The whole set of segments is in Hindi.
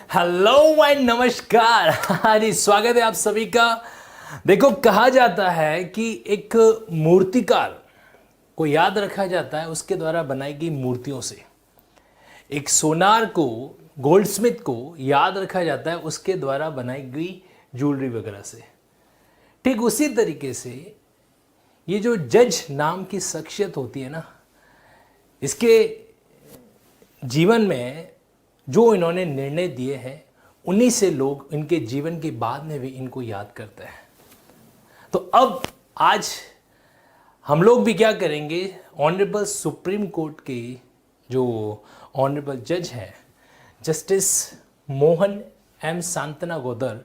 हेलो एंड नमस्कार। हाँ जी, स्वागत है आप सभी का। देखो, कहा जाता है कि एक मूर्तिकार को याद रखा जाता है उसके द्वारा बनाई गई मूर्तियों से। एक सोनार को, गोल्डस्मिथ को याद रखा जाता है उसके द्वारा बनाई गई ज्वेलरी वगैरह से। ठीक उसी तरीके से ये जो जज नाम की शख्सियत होती है ना, इसके जीवन में जो इन्होंने निर्णय दिए हैं उन्हीं से लोग इनके जीवन के बाद में भी इनको याद करते हैं। तो अब आज हम लोग भी क्या करेंगे, ऑनरेबल सुप्रीम कोर्ट के जो ऑनरेबल जज हैं जस्टिस मोहन एम सांतनागोदर,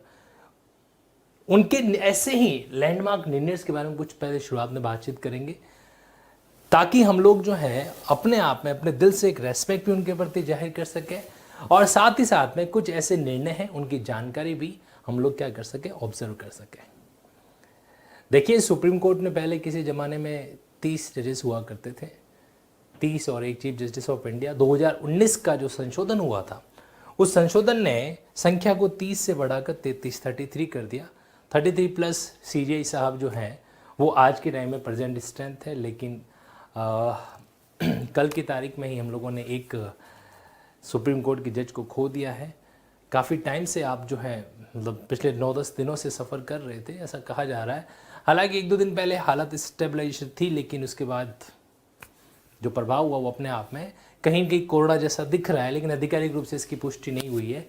उनके ऐसे ही लैंडमार्क निर्णय के बारे में कुछ पहले शुरुआत में बातचीत करेंगे, ताकि हम लोग जो है अपने आप में अपने दिल से एक रेस्पेक्ट भी उनके प्रति जाहिर कर सकें और साथ ही साथ में कुछ ऐसे निर्णय हैं उनकी जानकारी भी हम लोग क्या कर सकें, ऑब्जर्व कर सकें। देखिए, सुप्रीम कोर्ट में पहले किसी ज़माने में 30 जजेस हुआ करते थे, 30 और एक चीफ जस्टिस ऑफ इंडिया। 2019 का जो संशोधन हुआ था, उस संशोधन ने संख्या को 30 से बढ़ाकर 33 कर दिया। 33 प्लस सीजेआई साहब जो हैं वो आज के टाइम में प्रेजेंट स्ट्रेंथ है, लेकिन कल की तारीख में ही हम लोगों ने एक सुप्रीम कोर्ट के जज को खो दिया है। काफ़ी टाइम से आप जो है मतलब पिछले 9-10 दिनों से सफ़र कर रहे थे, ऐसा कहा जा रहा है। हालांकि 1-2 दिन पहले हालत स्टेबलाइजेशन थी, लेकिन उसके बाद जो प्रभाव हुआ वो अपने आप में कहीं कहीं कोरोना जैसा दिख रहा है, लेकिन आधिकारिक रूप से इसकी पुष्टि नहीं हुई है।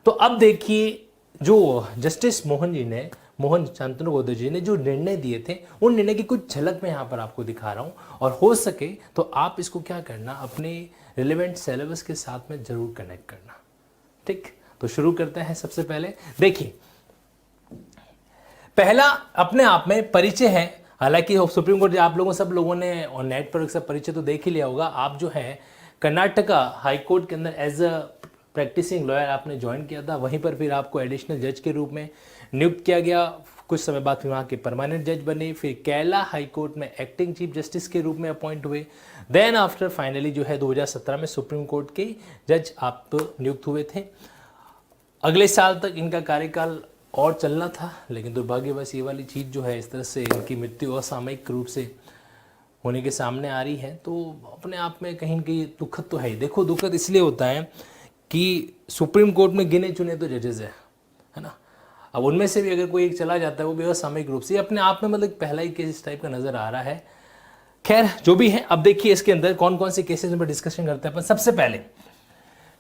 तो अब देखिए, जो जस्टिस मोहन शांतनुगोदर जी ने जो निर्णय दिए थे, उन निर्णय की कुछ झलक मैं यहाँ पर आपको दिखा रहा हूँ, और हो सके तो आप इसको क्या करना, अपने रिलेवेंट सिलेबस के साथ में जरूर कनेक्ट करना। ठीक, तो शुरू करते हैं। सबसे पहले देखिए, पहला अपने आप में परिचय है। हालांकि सुप्रीम कोर्ट आप लोगों सब लोगों ने और नेट पर सब परिचय तो देख ही लिया होगा। आप जो है कर्नाटका हाई कोर्ट के अंदर एज अ प्रैक्टिसिंग लॉयर आपने ज्वाइन किया था, वहीं पर फिर आपको एडिशनल जज के रूप में नियुक्त किया गया। कुछ समय बाद फिर वहाँ के परमानेंट जज बने, फिर केरला हाई कोर्ट में एक्टिंग चीफ जस्टिस के रूप में अपॉइंट हुए। देन आफ्टर फाइनली जो है 2017 में सुप्रीम कोर्ट के जज आप नियुक्त हुए थे। अगले साल तक इनका कार्यकाल और चलना था, लेकिन दुर्भाग्यवश ये वाली चीज़ जो है, इस तरह से इनकी मृत्यु असामयिक रूप से होने के सामने आ रही है। तो अपने आप में कहीं कहीं दुखद तो है ही। देखो, दुखद इसलिए होता है कि सुप्रीम कोर्ट में गिने चुने तो जजेस है ना। अब उनमें से भी अगर कोई एक चला जाता है, वो भी असामयिक रूप से, अपने आप में मतलब पहला ही केस इस टाइप का नज़र आ रहा है। खैर, जो भी है, अब देखिए इसके अंदर कौन कौन से केसेस में डिस्कशन करते हैं अपन।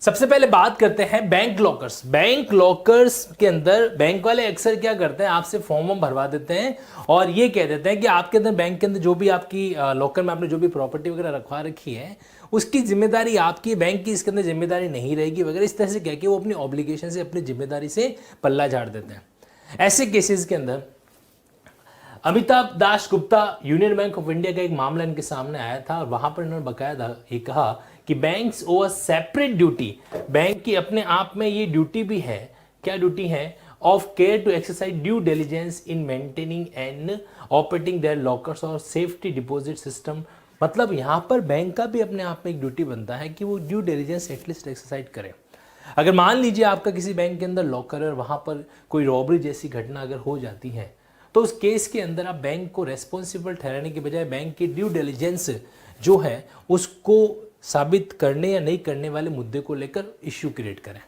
सबसे पहले बात करते हैं बैंक लॉकर्स। बैंक लॉकर्स के अंदर बैंक वाले अक्सर क्या करते हैं, आपसे फॉर्म भरवा देते हैं और ये कह देते हैं कि आपके अंदर बैंक के अंदर जो भी आपकी लॉकर में आपने जो भी प्रॉपर्टी वगैरह रखवा रखी है, उसकी जिम्मेदारी आपकी, बैंक की इसके अंदर जिम्मेदारी नहीं रहेगी वगैरह, इस तरह से कह के वो अपनी ऑब्लिगेशन से, अपनी जिम्मेदारी से पल्ला झाड़ देते हैं। ऐसे केसेस के अंदर Amitabh Das Gupta, union bank of India का एक मामला इनके सामने आया था, और वहां पर इन्होंने बकायदा ये कहा कि banks over separate duty, bank की अपने आप में ये ड्यूटी भी है। क्या ड्यूटी है? Of care to exercise due diligence in maintaining and operating their lockers और सेफ्टी डिपॉजिट सिस्टम। मतलब यहां पर बैंक का भी अपने आप में एक ड्यूटी बनता है कि वो ड्यू डिलिजेंस एटलीस्ट एक्सरसाइज करे। अगर मान लीजिए आपका किसी बैंक के अंदर लॉकर है और वहां पर कोई रॉबरी जैसी घटना अगर हो जाती है, तो उस केस के अंदर आप बैंक को रेस्पॉन्सिबल ठहराने के बजाय बैंक की ड्यू डिलिजेंस जो है उसको साबित करने या नहीं करने वाले मुद्दे को लेकर इश्यू क्रिएट करें।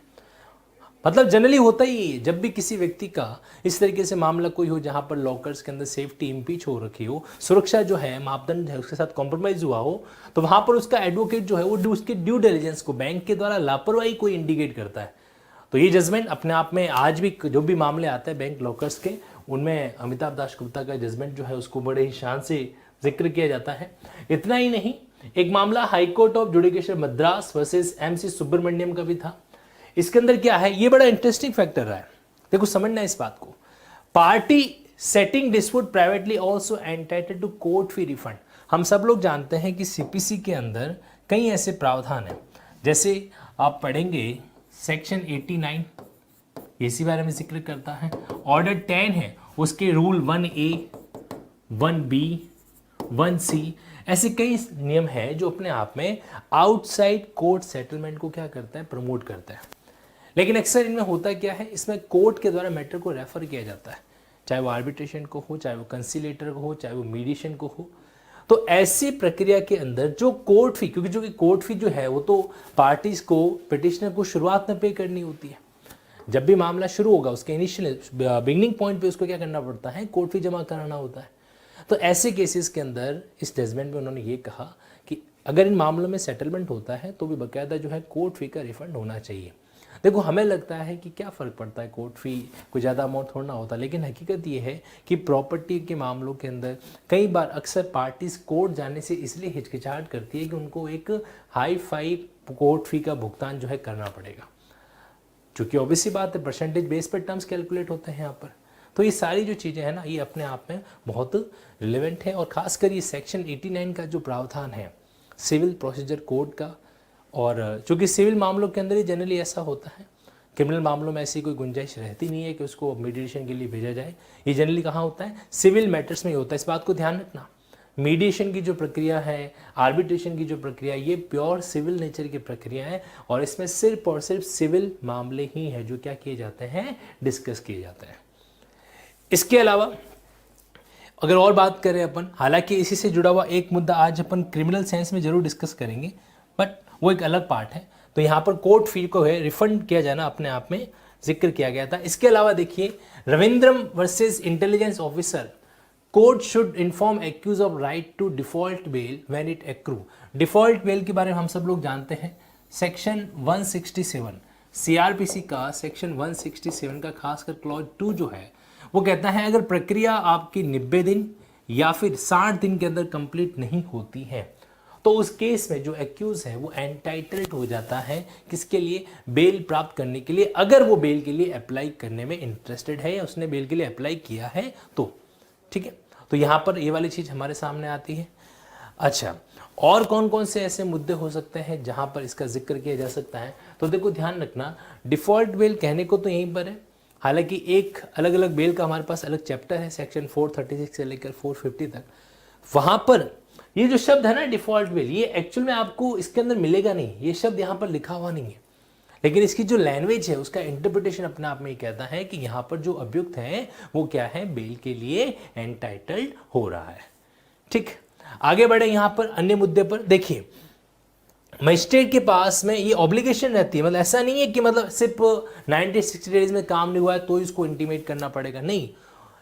मतलब जनरली होता ही है, जब भी किसी व्यक्ति का इस तरीके से मामला कोई हो जहां पर लॉकर्स के अंदर सेफ्टी इम्पीच हो रखी हो, सुरक्षा जो है मापदंड है उसके साथ कॉम्प्रोमाइज हुआ हो, तो वहां पर उसका एडवोकेट जो है वो उसके ड्यू डिलिजेंस को, बैंक के द्वारा लापरवाही को इंडिकेट करता है। तो ये जजमेंट अपने आप में आज भी जो भी मामले आते हैं बैंक लॉकर्स के, उनमें अमिताभ दास गुप्ता का जजमेंट जो है उसको बड़े ही शान से जिक्र किया जाता है। इतना ही नहीं, एक मामला high court of judicial Madras versus MC Subramaniam का भी था। इसके अंदर क्या है, ये बड़ा इंटरेस्टिंग फैक्टर रहा है। देखो, समझना इस बात को, party setting dispute privately also entitled to court fee refund. हम सब लोग जानते हैं कि सीपीसी के अंदर कई ऐसे प्रावधान हैं, जैसे आप पढ़ेंगे सेक्शन 89 इसी बारे में जिक्र करता है। ऑर्डर 10 है, उसके रूल 1A, 1B, 1C, ऐसे कई नियम हैं जो अपने आप में आउटसाइड कोर्ट सेटलमेंट को क्या करता है, प्रमोट करता है। लेकिन अक्सर इनमें होता क्या है, इसमें कोर्ट के द्वारा मैटर को रेफर किया जाता है, चाहे वो आर्बिट्रेशन को हो, चाहे वो कंसिलेटर को हो, चाहे वो मीडिएशन को हो। तो ऐसी प्रक्रिया के अंदर जो कोर्ट फी, क्योंकि जो कि कोर्ट फी जो है वो तो पार्टीज को, पिटिशनर को शुरुआत में पे करनी होती है। जब भी मामला शुरू होगा उसके इनिशियल बिगनिंग पॉइंट पे उसको क्या करना पड़ता है, कोर्ट फी जमा कराना होता है। तो ऐसे केसेस के अंदर इस जजमेंट में उन्होंने ये कहा कि अगर इन मामलों में सेटलमेंट होता है तो भी बाकायदा जो है कोर्ट फी का रिफंड होना चाहिए। देखो हमें लगता है कि क्या फ़र्क पड़ता है, कोर्ट फी कोई ज़्यादा अमाउंट थोड़ा ना होता, लेकिन हकीकत ये है कि प्रॉपर्टी के मामलों के अंदर कई बार अक्सर पार्टीज कोर्ट जाने से इसलिए हिचकिचाहट करती है कि उनको एक हाई फाई कोर्ट फी का भुगतान जो है करना पड़ेगा, क्योंकि ऑब्वियसली बात है परसेंटेज बेस पर टर्म्स कैलकुलेट होते हैं यहाँ पर। तो ये सारी जो चीज़ें हैं ना, ये अपने आप में बहुत रिलेवेंट है। और ख़ासकर ये सेक्शन 89 का जो प्रावधान है सिविल प्रोसीजर कोड का, और चूँकि सिविल मामलों के अंदर ही जनरली ऐसा होता है, क्रिमिनल मामलों में ऐसी कोई गुंजाइश रहती नहीं है कि उसको मीडिएशन के लिए भेजा जाए। ये जनरली कहाँ होता है, सिविल मैटर्स में ही होता है। इस बात को ध्यान रखना, मीडिएशन की जो प्रक्रिया है, आर्बिट्रेशन की जो प्रक्रिया, ये प्योर सिविल नेचर की प्रक्रिया है और इसमें सिर्फ और सिर्फ सिविल मामले ही हैं जो क्या किए जाते हैं, डिस्कस किए जाते हैं। इसके अलावा अगर और बात करें अपन, हालांकि इसी से जुड़ा हुआ एक मुद्दा आज अपन क्रिमिनल सेंस में जरूर डिस्कस करेंगे, बट वो एक अलग पार्ट है। तो यहाँ पर कोर्ट फी को है रिफंड किया जाना अपने आप में जिक्र किया गया था। इसके अलावा देखिए, Ravindram versus intelligence officer, court should inform accused of right to default bail when it accrue. Default bail के बारे में हम सब लोग जानते हैं, सेक्शन 167 सीआरपीसी का सेक्शन 167 का खासकर क्लॉज 2 जो है वो कहता है अगर प्रक्रिया आपकी 90 दिन या फिर 60 दिन के अंदर कंप्लीट नहीं होती है तो उस केस में जो एक्यूज है वो एंटाइटल्ड हो जाता है किसके लिए, बेल प्राप्त करने के लिए, अगर वो बेल के लिए अप्लाई करने में इंटरेस्टेड है या उसने बेल के लिए अप्लाई किया है तो। ठीक है, तो यहाँ पर ये वाली चीज़ हमारे सामने आती है। अच्छा, और कौन कौन से ऐसे मुद्दे हो सकते हैं जहाँ पर इसका जिक्र किया जा सकता है, तो देखो ध्यान रखना, डिफ़ॉल्ट बेल कहने को तो यहीं पर है, हालांकि एक अलग अलग बेल का हमारे पास अलग चैप्टर है, सेक्शन 436 से लेकर 450 तक। वहाँ पर ये जो शब्द है ना डिफ़ॉल्ट बेल, ये एक्चुअल में आपको इसके अंदर मिलेगा नहीं, ये शब्द यहाँ पर लिखा हुआ नहीं है, लेकिन इसकी जो लैंग्वेज है उसका इंटरप्रिटेशन अपने आप में ये कहता है कि यहाँ पर जो अभियुक्त है वो क्या है, बेल के लिए एंटाइटल्ड हो रहा है। ठीक, आगे बढ़े यहाँ पर अन्य मुद्दे पर। देखिए, मजिस्ट्रेट के पास में ये ऑब्लिगेशन रहती है, मतलब ऐसा नहीं है कि मतलब सिर्फ 90-60 डेज में काम नहीं हुआ है तो इसको इंटीमेट करना पड़ेगा, नहीं।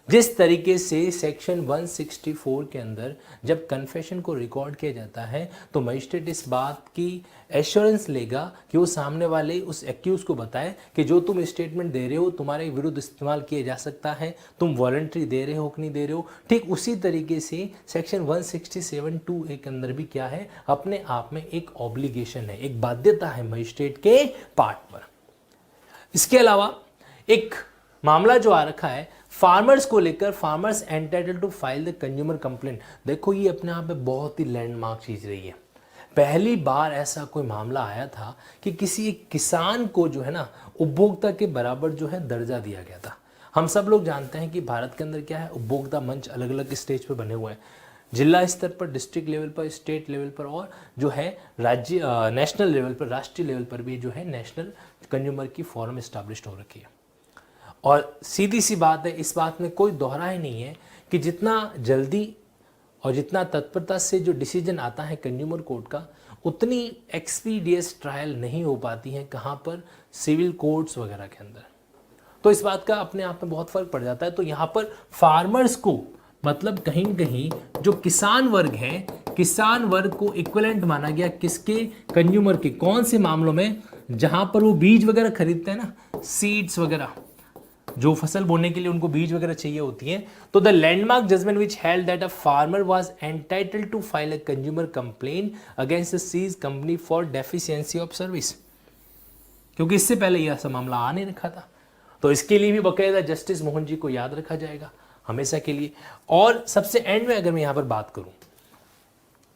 जिस तरीके से सेक्शन 164 के अंदर जब कन्फेशन को रिकॉर्ड किया जाता है तो मजिस्ट्रेट इस बात की एश्योरेंस लेगा कि वो सामने वाले उस एक्यूज को बताए कि जो तुम स्टेटमेंट दे रहे हो तुम्हारे विरुद्ध इस्तेमाल किया जा सकता है, तुम वॉलंटरी दे रहे हो कि नहीं दे रहे हो। ठीक उसी तरीके से सेक्शन 167(2) के अंदर भी क्या है, अपने आप में एक ऑब्लिगेशन है, एक बाध्यता है मजिस्ट्रेट के पार्ट पर। इसके अलावा एक मामला जो आ रखा है फार्मर्स को लेकर, farmers entitled to file the consumer complaint. देखो ये अपने आप में बहुत ही लैंडमार्क चीज़ रही है। पहली बार ऐसा कोई मामला आया था कि किसी एक किसान को जो है ना उपभोक्ता के बराबर जो है दर्जा दिया गया था। हम सब लोग जानते हैं कि भारत के अंदर क्या है, उपभोक्ता मंच अलग अलग स्टेज पर बने हुए हैं, जिला स्तर पर, डिस्ट्रिक्ट लेवल पर, स्टेट लेवल पर, और जो है राज्य नेशनल लेवल पर, राष्ट्रीय लेवल पर भी जो है नेशनल कंज्यूमर की फॉरम इस्टेब्लिश्ड हो रखी है। और सीधी सी बात है, इस बात में कोई दोहराई नहीं है कि जितना जल्दी और जितना तत्परता से जो डिसीजन आता है कंज्यूमर कोर्ट का, उतनी एक्सपीडियस ट्रायल नहीं हो पाती है कहाँ पर, सिविल कोर्ट्स वगैरह के अंदर। तो इस बात का अपने आप में बहुत फर्क पड़ जाता है। तो यहाँ पर फार्मर्स को मतलब कहीं न कहीं जो किसान वर्ग है, किसान वर्ग को इक्विवेलेंट माना गया किसके, कंज्यूमर के। कौन से मामलों में, जहाँ पर वो बीज वगैरह खरीदते हैं ना, सीड्स वगैरह, जो फसल बोने के लिए उनको बीज वगैरह चाहिए होती है। तो the landmark judgement which held that a farmer was entitled to file a consumer complaint against the सीज company for deficiency of service, क्योंकि इससे पहले यह ऐसा मामला आ नहीं रखा था। तो इसके लिए भी बकायदा जस्टिस मोहन जी को याद रखा जाएगा हमेशा के लिए। और सबसे एंड में अगर मैं यहाँ पर बात करूँ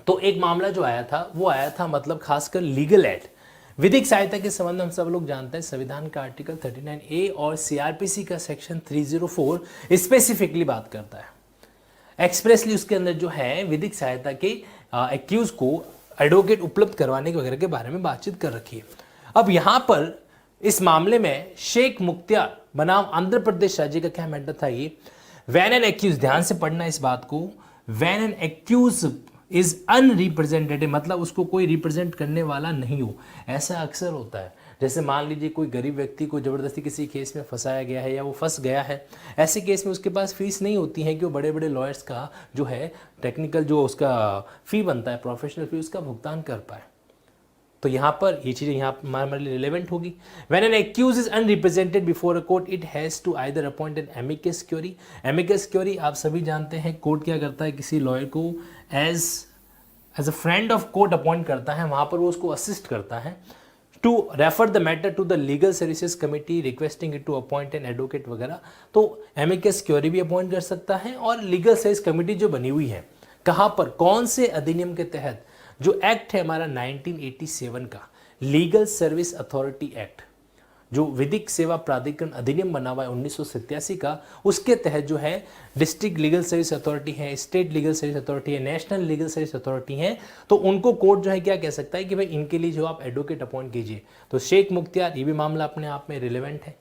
तो एक मामला जो आया था वो आया था मतलब खासकर लीगल एड, विधिक सहायता के संबंध में हम सब लोग जानते हैं संविधान का आर्टिकल 39A और सीआरपीसी का सेक्शन 304 स्पेसिफिकली बात करता है। एक्सप्रेसली उसके अंदर जो है विधिक सहायता के एक्यूज को एडवोकेट उपलब्ध करवाने के वगैरह के बारे में बातचीत कर रखी है। अब यहाँ पर इस मामले में शेख मुख्तियार बनाम आंध्र प्रदेश राज्य का क्या मैटर था ये, व्हेन एन एक्यूज, ध्यान से पढ़ना इस बात को, व्हेन एन एक्यूज इज अनरिप्रेजेंटेटिव, मतलब उसको कोई रिप्रेजेंट करने वाला नहीं हो। ऐसा अक्सर होता है, जैसे मान लीजिए कोई गरीब व्यक्ति को ज़बरदस्ती किसी केस में फंसाया गया है या वो फंस गया है, ऐसे केस में उसके पास फीस नहीं होती है कि वो बड़े बड़े लॉयर्स का जो है टेक्निकल जो उसका फ़ी बनता है, प्रोफेशनल फ़ी, उसका भुगतान कर पाए। तो यहाँ पर ये चीज़ें यहाँ हमारे लिए रिलेवेंट होगी। When an accused is unrepresented before a court it has to either appoint an amicus curiae. Amicus curiae आप सभी जानते हैं, कोर्ट क्या करता है, किसी लॉयर को as a friend of court appoint करता है, वहाँ पर वो उसको असिस्ट करता है to refer the matter to the legal services committee requesting it to appoint an advocate वगैरह। तो एमिकस क्यूरी भी अपॉइंट कर सकता है, और लीगल सर्विस कमेटी जो बनी हुई है, कहाँ पर, कौन से अधिनियम के तहत, जो एक्ट है हमारा 1987 का लीगल सर्विस अथॉरिटी एक्ट, जो विधिक सेवा प्राधिकरण अधिनियम बना हुआ है 1987 का, उसके तहत जो है डिस्ट्रिक्ट लीगल सर्विस अथॉरिटी है, स्टेट लीगल सर्विस अथॉरिटी है, नेशनल लीगल सर्विस अथॉरिटी है, तो उनको कोर्ट जो है क्या कह सकता है कि भाई इनके लिए जो आप एडवोकेट अपॉइंट कीजिए। तो शेख मुख्तियार, ये भी मामला अपने आप में रिलेवेंट है,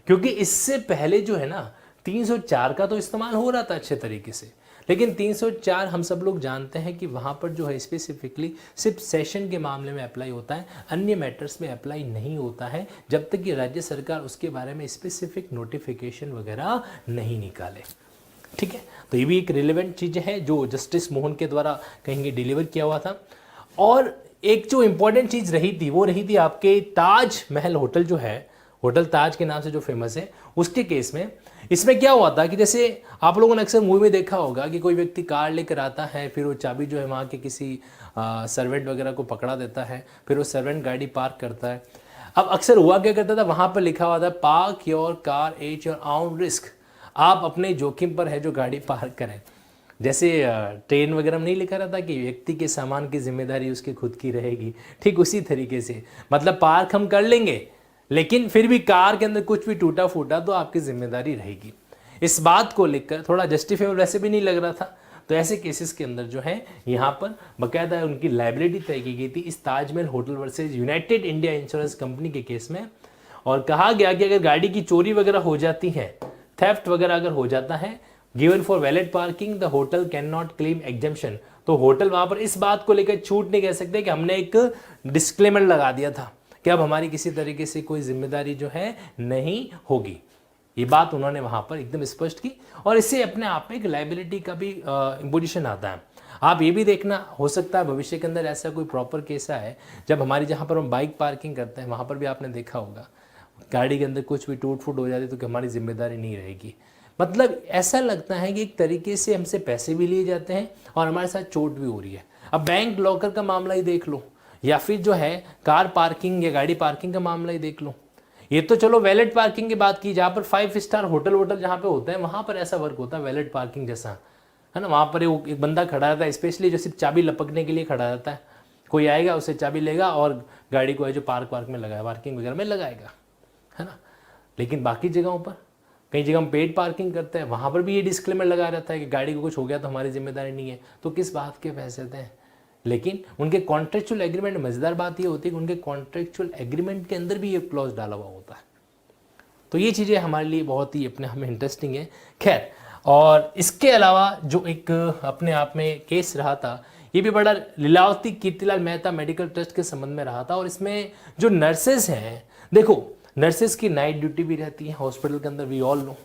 क्योंकि इससे पहले जो है ना 304 का तो इस्तेमाल हो रहा था अच्छे तरीके से, लेकिन 304 हम सब लोग जानते हैं कि वहाँ पर जो है स्पेसिफिकली सिर्फ सेशन के मामले में अप्लाई होता है, अन्य मैटर्स में अप्लाई नहीं होता है, जब तक कि राज्य सरकार उसके बारे में स्पेसिफिक नोटिफिकेशन वगैरह नहीं निकाले। ठीक है, तो ये भी एक रिलेवेंट चीज़ है जो जस्टिस मोहन के द्वारा कहेंगे डिलीवर किया हुआ था। और एक जो इम्पॉर्टेंट चीज़ रही थी वो रही थी आपके ताज महल होटल जो है, होटल ताज के नाम से जो फेमस है, उसके केस में इसमें क्या हुआ था कि जैसे आप लोगों ने अक्सर मूवी में देखा होगा कि कोई व्यक्ति कार लेकर आता है, फिर वो चाबी जो है वहाँ के किसी सर्वेंट वगैरह को पकड़ा देता है, फिर वो सर्वेंट गाड़ी पार्क करता है। अब अक्सर हुआ क्या करता था, वहाँ पर लिखा हुआ था park your car at your own risk, आप अपने जोखिम पर है जो गाड़ी पार्क करें। जैसे ट्रेन वगैरह में नहीं लिखा रहता कि व्यक्ति के सामान की जिम्मेदारी उसकी खुद की रहेगी, ठीक उसी तरीके से, मतलब पार्क हम कर लेंगे लेकिन फिर भी कार के अंदर कुछ भी टूटा फूटा तो आपकी जिम्मेदारी रहेगी। इस बात को लेकर थोड़ा जस्टिफेबल वैसे भी नहीं लग रहा था, तो ऐसे केसेस के अंदर जो है यहाँ पर बाकायदा उनकी लाइबिलिटी तय की गई थी इस Taj Mahal hotel versus United India insurance company के केस में। और कहा गया कि अगर गाड़ी की चोरी वगैरह हो जाती है, थेफ्ट वगैरह अगर हो जाता है, given for valid parking the hotel can not claim exemption, तो होटल वहाँ पर इस बात को लेकर छूट नहीं कह सकते कि हमने एक डिस्क्लेमर लगा दिया था कि अब हमारी किसी तरीके से कोई जिम्मेदारी जो है नहीं होगी। ये बात उन्होंने वहाँ पर एकदम स्पष्ट की, और इससे अपने आप में एक लाइबिलिटी का भी इम्पोजिशन आता है। आप ये भी देखना, हो सकता है भविष्य के अंदर ऐसा कोई प्रॉपर केस है, जब हमारी जहाँ पर हम बाइक पार्किंग करते हैं वहाँ पर भी आपने देखा होगा गाड़ी के अंदर कुछ भी टूट फूट हो जाती तो कि हमारी जिम्मेदारी नहीं रहेगी। मतलब ऐसा लगता है कि एक तरीके से हमसे पैसे भी लिए जाते हैं और हमारे साथ चोट भी हो रही है। अब बैंक लॉकर का मामला ही देख लो, या फिर जो है कार पार्किंग या गाड़ी पार्किंग का मामला ही देख लो। ये तो चलो वैलिड पार्किंग की बात की, जहाँ पर 5 स्टार होटल जहाँ पे होते हैं वहाँ पर ऐसा वर्क होता है वैलिड पार्किंग जैसा, है ना। वहाँ पर एक बंदा खड़ा रहता है स्पेशली जो सिर्फ चाबी लपकने के लिए खड़ा रहता है, कोई आएगा उससे चाबी लेगा और गाड़ी को है जो पार्क में लगाया, पार्किंग वगैरह में लगाएगा, है ना। लेकिन बाकी जगहों पर, कई जगह हम पेड पार्किंग करते हैं, वहाँ पर भी ये डिस्क्लेमर लगा रहता है कि गाड़ी को कुछ हो गया तो हमारी जिम्मेदारी नहीं है। तो किस बात के पैसे दें। लेकिन उनके कॉन्ट्रेक्चुअल एग्रीमेंट, मजेदार बात ये होती है कि उनके कॉन्ट्रेक्चुअल एग्रीमेंट के अंदर भी ये क्लॉज डाला हुआ होता है। तो ये चीज़ें हमारे लिए बहुत ही अपने आप में इंटरेस्टिंग है। खैर, और इसके अलावा जो एक अपने आप में केस रहा था, ये भी बड़ा लीलावती कीर्तिलाल मेहता मेडिकल ट्रस्ट के संबंध में रहा था। और इसमें जो नर्सेज हैं, देखो नर्सेज की नाइट ड्यूटी भी रहती है हॉस्पिटल के अंदर, वी ऑल नो।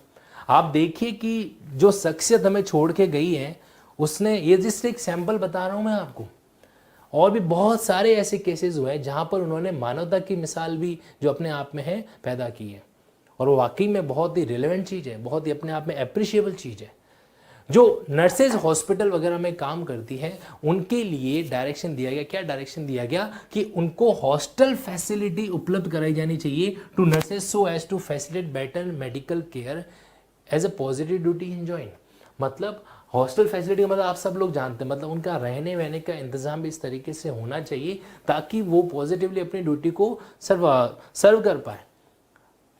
आप देखिए कि जो शख्सियत हमें छोड़ के गई है उसने, ये जिस एक सैंपल बता रहा हूँ मैं आपको, और भी बहुत सारे ऐसे केसेस हुए हैं जहाँ पर उन्होंने मानवता की मिसाल भी जो अपने आप में है पैदा की है। और वो वाकई में बहुत ही रिलेवेंट चीज़ है, बहुत ही अपने आप में अप्रिशिएबल चीज़ है। जो नर्सेज हॉस्पिटल वगैरह में काम करती है उनके लिए डायरेक्शन दिया गया, क्या डायरेक्शन दिया गया कि उनको हॉस्टल फैसिलिटी उपलब्ध कराई जानी चाहिए to nurses so as to facilitate better medical care as a positive duty in join. मतलब हॉस्टल फैसिलिटी का मतलब आप सब लोग जानते हैं, मतलब उनका रहने वहने का इंतजाम भी इस तरीके से होना चाहिए ताकि वो पॉजिटिवली अपनी ड्यूटी को सर्व कर पाए।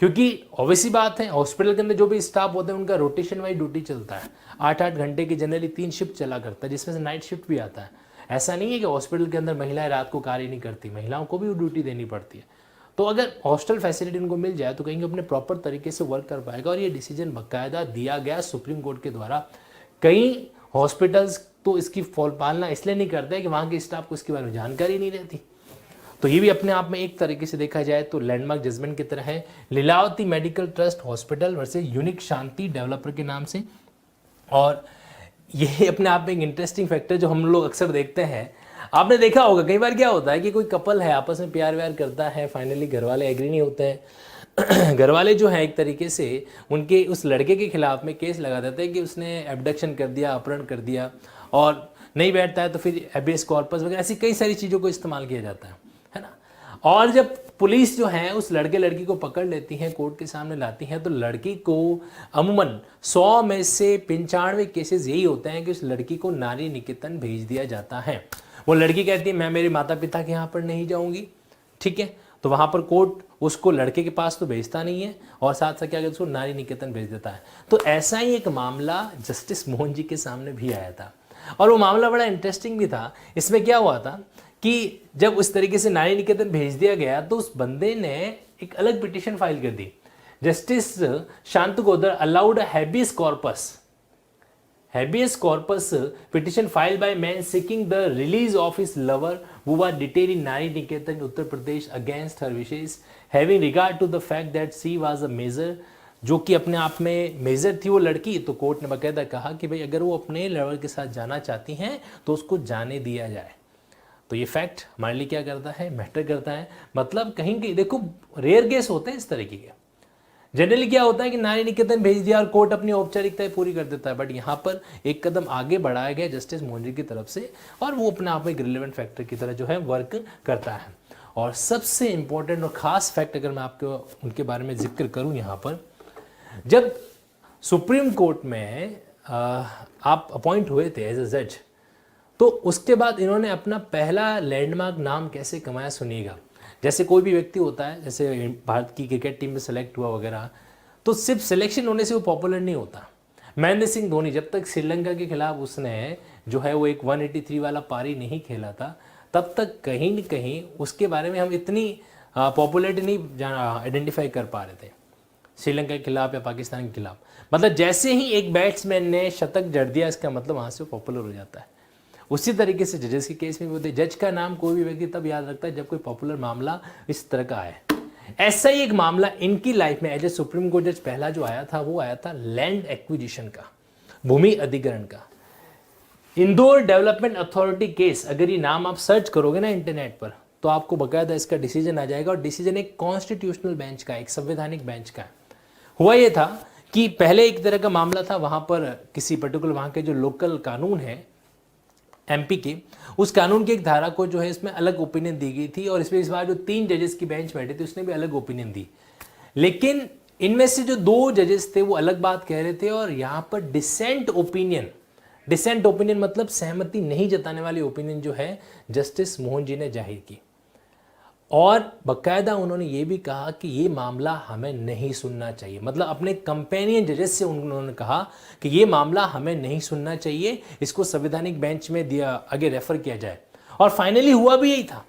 क्योंकि ऑब्वियसली बात है, हॉस्पिटल के अंदर जो भी स्टाफ होता है उनका रोटेशन वाइज ड्यूटी चलता है, 8-8 घंटे की जनरली 3 शिफ्ट चला करता है, जिसमें से नाइट शिफ्ट भी आता है। ऐसा नहीं है कि हॉस्पिटल के अंदर महिलाएं रात को कार्य नहीं करती, महिलाओं को भी ड्यूटी देनी पड़ती है। तो अगर हॉस्टल फैसिलिटी उनको मिल जाए तो कहीं अपने प्रॉपर तरीके से वर्क कर पाएगा। और ये डिसीजन बाकायदा दिया गया सुप्रीम कोर्ट के द्वारा। कई हॉस्पिटल्स तो इसकी पालना इसलिए नहीं करते कि वहाँ के स्टाफ को इसके बारे में जानकारी नहीं रहती। तो ये भी अपने आप में एक तरीके से देखा जाए तो लैंडमार्क जजमेंट की तरह है। Lilavati medical trust hospital versus unique Shanti developer के नाम से। और ये अपने आप में एक इंटरेस्टिंग फैक्टर जो हम लोग अक्सर देखते हैं, आपने देखा होगा कई बार क्या होता है कि कोई कपल है आपस में प्यार व्यार करता है, फाइनली घर वाले एग्री नहीं होते हैं घर वाले जो है एक तरीके से उनके उस लड़के के खिलाफ में केस लगा देते हैं कि उसने एब्डक्शन कर दिया, अपहरण कर दिया, और नहीं बैठता है तो फिर हैबियस कॉर्पस वगैरह ऐसी कई सारी चीज़ों को इस्तेमाल किया जाता है ना। और जब पुलिस जो है उस लड़के लड़की को पकड़ लेती है, कोर्ट के सामने लाती है, तो लड़की को अमूमन 100 में से 95 केसेस यही होते हैं कि उस लड़की को नारी निकेतन भेज दिया जाता है। वो लड़की कहती है मैं मेरे माता पिता के यहाँ पर नहीं जाऊँगी, ठीक है, तो वहाँ पर कोर्ट उसको लड़के के पास तो भेजता नहीं है और साथ साथ क्या कहते उसको नारी निकेतन भेज देता है। तो ऐसा ही एक मामला जस्टिस मोहन जी के सामने भी आया था और वो मामला बड़ा इंटरेस्टिंग भी था। इसमें क्या हुआ था कि जब उस तरीके से नारी निकेतन भेज दिया गया तो उस बंदे ने एक अलग पिटीशन फाइल कर दी। जस्टिस शांत गोदर allowed habeas corpus petition filed by man seeking the release of his lover who was detained in Nari Niketan, Uttar Pradesh against her wishes, having regard to the fact that she was a major, जो कि अपने आप में मेजर थी वो लड़की। तो कोर्ट ने बाकायदा कहा कि भाई अगर वो अपने लवर के साथ जाना चाहती हैं तो उसको जाने दिया जाए। तो ये फैक्ट हमारे लिए क्या करता है, मैटर करता है। मतलब कहीं कहीं देखो रेयर केस होते हैं इस तरीके के। जनरली क्या होता है कि नारी निकेतन भेज दिया और कोर्ट अपनी औपचारिकताएं पूरी कर देता है, बट यहाँ पर एक कदम आगे बढ़ाया गया जस्टिस मोहन जी की तरफ से और वो अपने आप में एक रिलेवेंट फैक्टर की तरह जो है वर्क करता है। और सबसे इंपॉर्टेंट और ख़ास फैक्ट अगर मैं आपको उनके बारे में जिक्र करूँ यहाँ पर, जब सुप्रीम कोर्ट में आप अपॉइंट हुए थे एज ए जज, तो उसके बाद इन्होंने अपना पहला लैंडमार्क नाम कैसे कमाया सुनिएगा। जैसे कोई भी व्यक्ति होता है, जैसे भारत की क्रिकेट टीम में सेलेक्ट हुआ वगैरह, तो सिर्फ सिलेक्शन होने से वो पॉपुलर नहीं होता। महेंद्र सिंह धोनी जब तक श्रीलंका के खिलाफ उसने जो है वो एक 183 वाला पारी नहीं खेला था, तब तक कहीं न कहीं उसके बारे में हम इतनी पॉपुलरिटी नहीं आइडेंटिफाई कर पा रहे थे श्रीलंका के खिलाफ या पाकिस्तान के खिलाफ। मतलब जैसे ही एक बैट्समैन ने शतक जड़ दिया, इसका मतलब वहाँ से पॉपुलर हो जाता है। उसी तरीके से जजेस के केस में भी होते हैं। जज का नाम कोई भी व्यक्ति तब याद रखता है जब कोई पॉपुलर मामला इस तरह का आए। ऐसा ही एक मामला इनकी लाइफ में एज ए सुप्रीम कोर्ट जज पहला जो आया था वो आया था लैंड एक्विजिशन का, भूमि अधिग्रहण का। इंदौर डेवलपमेंट अथॉरिटी केस, अगर ये नाम आप सर्च करोगे ना इंटरनेट पर तो आपको बाकायदा इसका डिसीजन आ जाएगा। और डिसीजन एक कॉन्स्टिट्यूशनल बेंच का, एक संवैधानिक बेंच का है। हुआ ये था कि पहले एक तरह का मामला था, वहाँ पर किसी पर्टिकुलर वहाँ के जो लोकल कानून है एमपी के, उस कानून की एक धारा को जो है इसमें अलग ओपिनियन दी गई थी और इसमें इस बार जो 3 जजेस की बेंच बैठे थे उसने भी अलग ओपिनियन दी। लेकिन इनमें से जो 2 जजेस थे वो अलग बात कह रहे थे और यहाँ पर डिसेंट ओपिनियन मतलब सहमति नहीं जताने वाली ओपिनियन जो है जस्टिस मोहन जी ने जाहिर की। और बाकायदा उन्होंने ये भी कहा कि ये मामला हमें नहीं सुनना चाहिए। मतलब अपने कंपेनियन जजेस से उन्होंने कहा कि ये मामला हमें नहीं सुनना चाहिए, इसको संवैधानिक बेंच में दिया आगे रेफर किया जाए। और फाइनली हुआ भी यही था।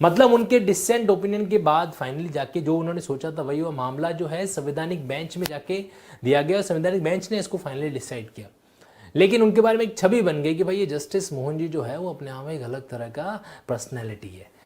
मतलब उनके डिसेंट ओपिनियन के बाद फाइनली जाके जो उन्होंने सोचा था वही वो मामला जो है संवैधानिक बेंच में जाके दिया गया और संवैधानिक बेंच ने इसको फाइनली डिसाइड किया। लेकिन उनके बारे में एक छवि बन गई कि भाई ये जस्टिस मोहन जी जो है वो अपने आप में एक अलग तरह का पर्सनैलिटी है।